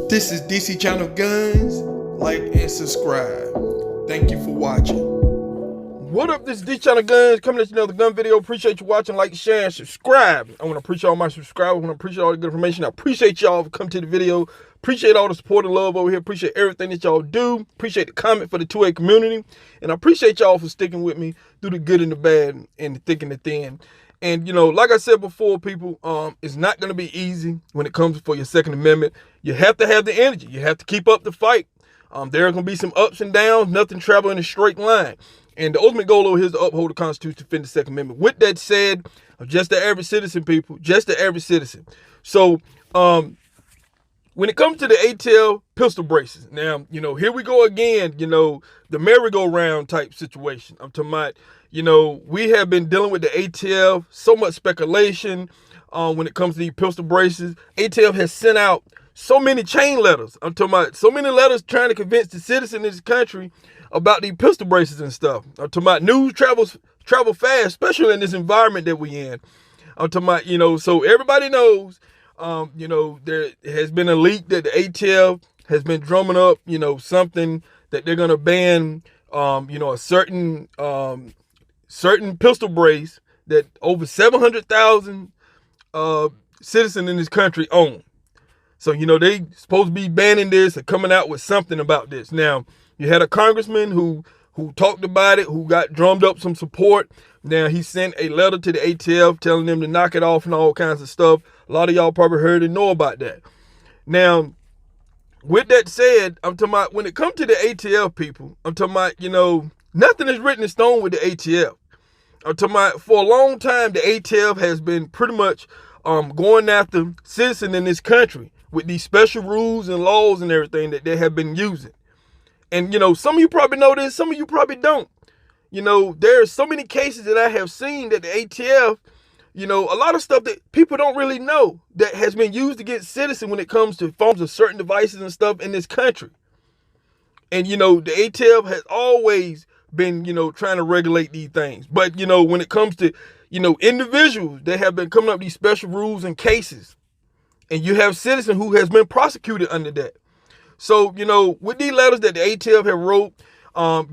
This is DC Channel Guns. Like and subscribe. Thank you for watching. What up, this is DC Channel Guns coming at you another gun video. Appreciate you watching, like, share, and subscribe. I want to appreciate all my subscribers. I want to appreciate all the good information. I appreciate y'all for coming to the video. Appreciate all the support and love over here. Appreciate everything that y'all do. Appreciate the comment for the 2A community. And I appreciate y'all for sticking with me through the good and the bad and the thick and the thin. And, you know, like I said before, people, it's not going to be easy when it comes for your Second Amendment. You have to have the energy. You have to keep up the fight. There are going to be some ups and downs, nothing traveling in a straight line. And the ultimate goal over here is to uphold the Constitution, defend the Second Amendment. With that said, I'm just the average citizen, people, just the average citizen. So, when it comes to the ATF pistol braces, now, you know, here we go again, you know, the merry-go-round type situation. I'm talking about, you know, we have been dealing with the ATF, so much speculation when it comes to these pistol braces. ATF has sent out so many chain letters. I'm talking about so many letters trying to convince the citizen in this country about these pistol braces and stuff. I'm talking about news travel fast, especially in this environment that we in. I'm talking about, you know, so everybody knows, you know, there has been a leak that the ATF has been drumming up, you know, something that they're going to ban, you know, a certain pistol brace that over 700,000 citizens in this country own. So, you know, they supposed to be banning this or coming out with something about this. Now, you had a congressman who talked about it, who got drummed up some support. Now, he sent a letter to the ATF telling them to knock it off and all kinds of stuff. A lot of y'all probably heard and know about that. Now, with that said, I'm talking about when it comes to the ATF people, I'm talking about, you know, nothing is written in stone with the ATF. I'm talking about for a long time, the ATF has been pretty much going after citizens in this country with these special rules and laws and everything that they have been using. And, you know, some of you probably know this, some of you probably don't. You know, there are so many cases that I have seen that the ATF, you know, a lot of stuff that people don't really know that has been used against citizens when it comes to forms of certain devices and stuff in this country. And, you know, the ATF has always been, you know, trying to regulate these things. But, you know, when it comes to, you know, individuals, they have been coming up with these special rules and cases. And you have citizens who has been prosecuted under that. So, you know, with these letters that the ATF have wrote,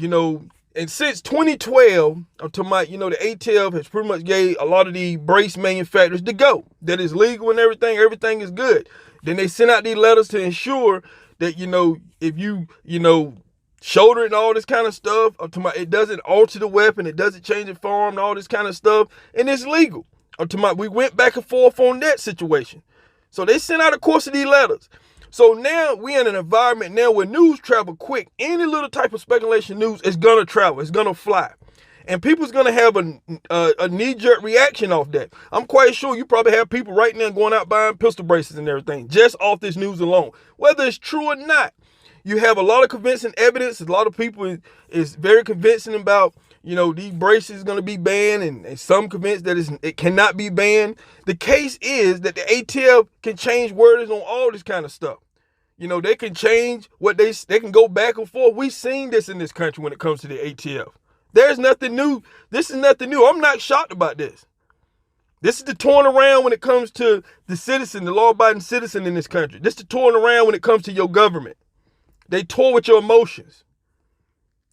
you know, and since 2012, I'm talking about, you know, the ATF has pretty much gave a lot of the brace manufacturers to go. That is legal and everything is good. Then they sent out these letters to ensure that, you know, if you know, shoulder and all this kind of stuff, I'm talking about it doesn't alter the weapon, it doesn't change the form and all this kind of stuff, and it's legal. I'm talking about we went back and forth on that situation. So they sent out a course of these letters. So now we're in an environment now where news travel quick. Any little type of speculation news is going to travel. It's going to fly. And people's going to have a knee-jerk reaction off that. I'm quite sure you probably have people right now going out buying pistol braces and everything just off this news alone. Whether it's true or not, you have a lot of convincing evidence. A lot of people is very convincing about, you know, these braces is going to be banned, and some convinced that it cannot be banned. The case is that the ATF can change wordings on all this kind of stuff. You know, they can change what they can go back and forth. We've seen this in this country when it comes to the ATF. There's nothing new. This is nothing new. I'm not shocked about this. This is the torn around when it comes to the citizen, the law-abiding citizen in this country. This is the torn around when it comes to your government. They toy with your emotions.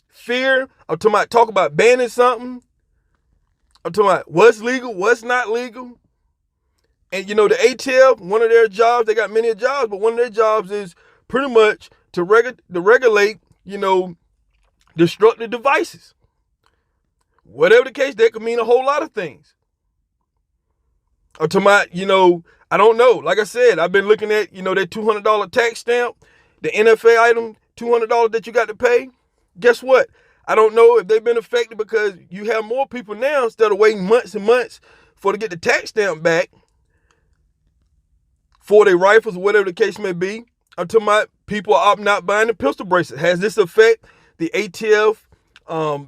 Fear. I'm talking about banning something. I'm talking about what's legal, what's not legal. And, you know, the ATF, one of their jobs, they got many jobs, but one of their jobs is pretty much to regulate, you know, destructive devices. Whatever the case, that could mean a whole lot of things. I'm talking about, you know, I don't know. Like I said, I've been looking at, you know, that $200 tax stamp, the NFA item, $200 that you got to pay. Guess what? I don't know if they've been affected because you have more people now instead of waiting months and months to get the tax stamp back for their rifles or whatever the case may be. I'm talking about people are opting out buying the pistol braces. Has this affect the ATF,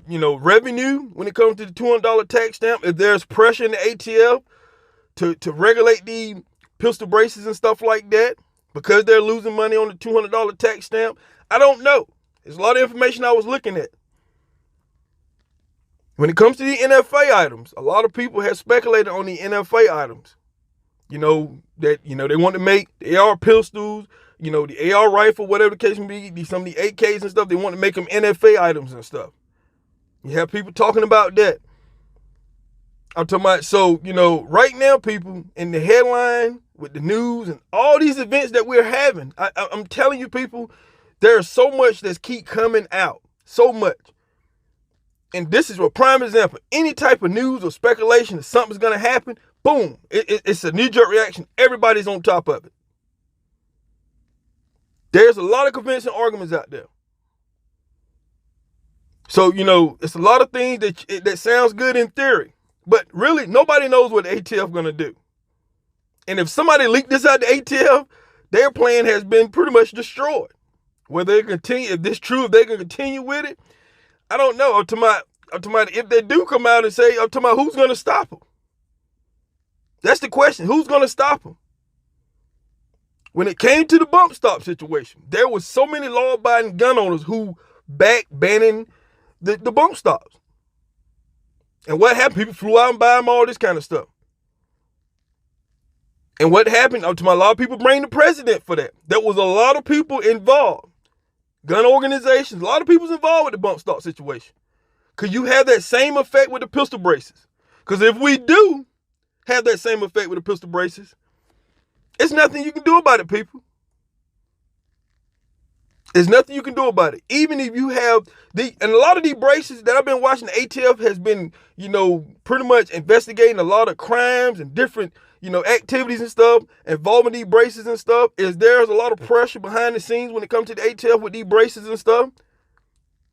you know, revenue when it comes to the $200 tax stamp? If there's pressure in the ATF to regulate the pistol braces and stuff like that because they're losing money on the $200 tax stamp, I don't know. There's a lot of information I was looking at. When it comes to the NFA items, a lot of people have speculated on the NFA items. You know, that, you know, they want to make AR pistols, the AR rifle, whatever the case may be, some of the AKs and stuff, they want to make them NFA items and stuff. You have people talking about that. I'm talking about, so, right now, people, in the headline, with the news, and all these events that we're having, I'm telling you, people, there's so much that's keep coming out. So much. And this is a prime example. Any type of news or speculation that something's going to happen, boom, it's a knee-jerk reaction. Everybody's on top of it. There's a lot of convincing arguments out there. So, it's a lot of things that sounds good in theory. But really, nobody knows what the ATF going to do. And if somebody leaked this out to ATF, their plan has been pretty much destroyed. Whether they continue, if this true, if they can continue with it, I don't know. I'm talking about if they do come out and say, I'm talking about who's going to stop them. That's the question. Who's going to stop them? When it came to the bump stop situation, there was so many law-abiding gun owners who backed banning the bump stops. And what happened? People flew out and bought them, all this kind of stuff. And what happened? A lot of people blame the president for that. There was a lot of people involved. Gun organizations, a lot of people's involved with the bump stop situation. Could you have that same effect with the pistol braces? Because if we do have that same effect with the pistol braces, it's nothing you can do about it, people. There's nothing you can do about it. Even if you have and a lot of these braces that I've been watching, the ATF has been, pretty much investigating a lot of crimes and different, activities and stuff involving these braces and stuff. There's a lot of pressure behind the scenes when it comes to the ATF with these braces and stuff.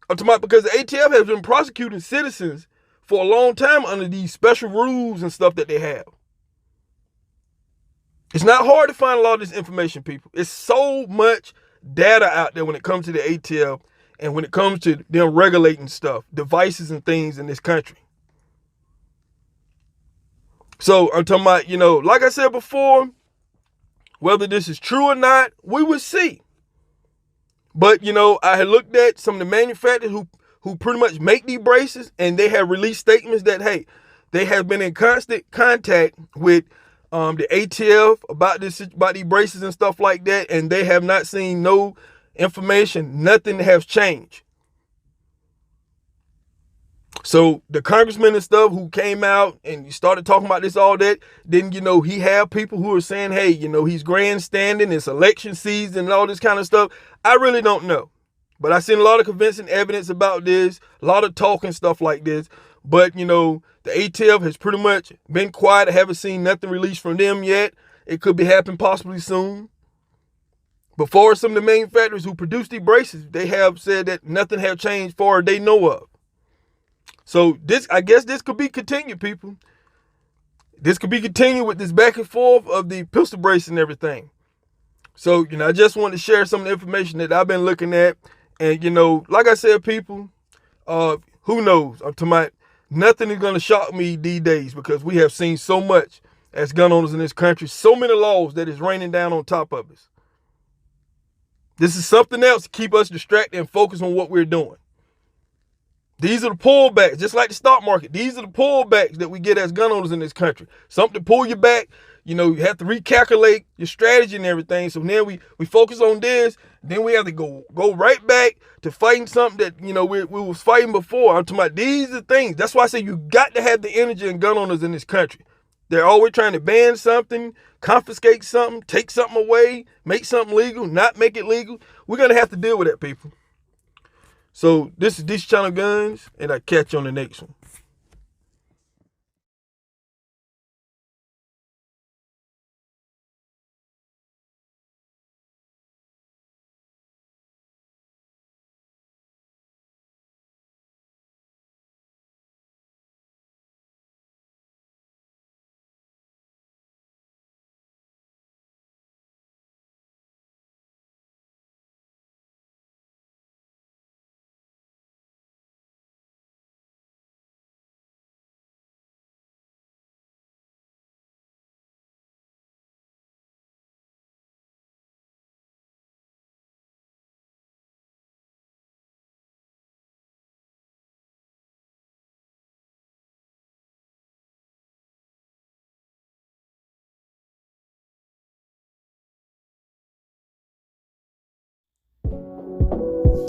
I'm talking about because the ATF has been prosecuting citizens for a long time under these special rules and stuff that they have. It's not hard to find a lot of this information, people. It's so much data out there when it comes to the ATF and when it comes to them regulating stuff, devices and things in this country. So I'm talking about, like I said before, whether this is true or not, we will see. But, I had looked at some of the manufacturers who pretty much make these braces, and they have released statements that, hey, they have been in constant contact with the ATF about these braces and stuff like that, and they have not seen no information. Nothing has changed. So the congressman and stuff who came out and started talking about this, all that, then, he had people who are saying, hey, he's grandstanding, it's election season and all this kind of stuff. I really don't know. But I've seen a lot of convincing evidence about this, a lot of talk and stuff like this. But, the ATF has pretty much been quiet. I haven't seen nothing released from them yet. It could be happening possibly soon. Before some of the manufacturers who produce these braces, they have said that nothing have changed far they know of. So I guess this could be continued, people. This could be continued with this back and forth of the pistol brace and everything. So, I just want to share some of the information that I've been looking at. And, like I said, people, who knows? I'm talking about nothing is going to shock me these days because we have seen so much as gun owners in this country, so many laws that is raining down on top of us. This is something else to keep us distracted and focus on what we're doing. These are the pullbacks, just like the stock market. These are the pullbacks that we get as gun owners in this country. Something to pull you back. You have to recalculate your strategy and everything. So then we focus on this. Then we have to go right back to fighting something that, we was fighting before. I'm talking about these are things. That's why I say you got to have the energy in gun owners in this country. They're always trying to ban something, confiscate something, take something away, make something legal, not make it legal. We're going to have to deal with that, people. So this is This Channel Guns, and I'll catch you on the next one.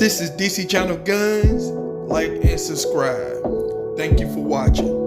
This is DC Channel Guns. Like and subscribe. Thank you for watching.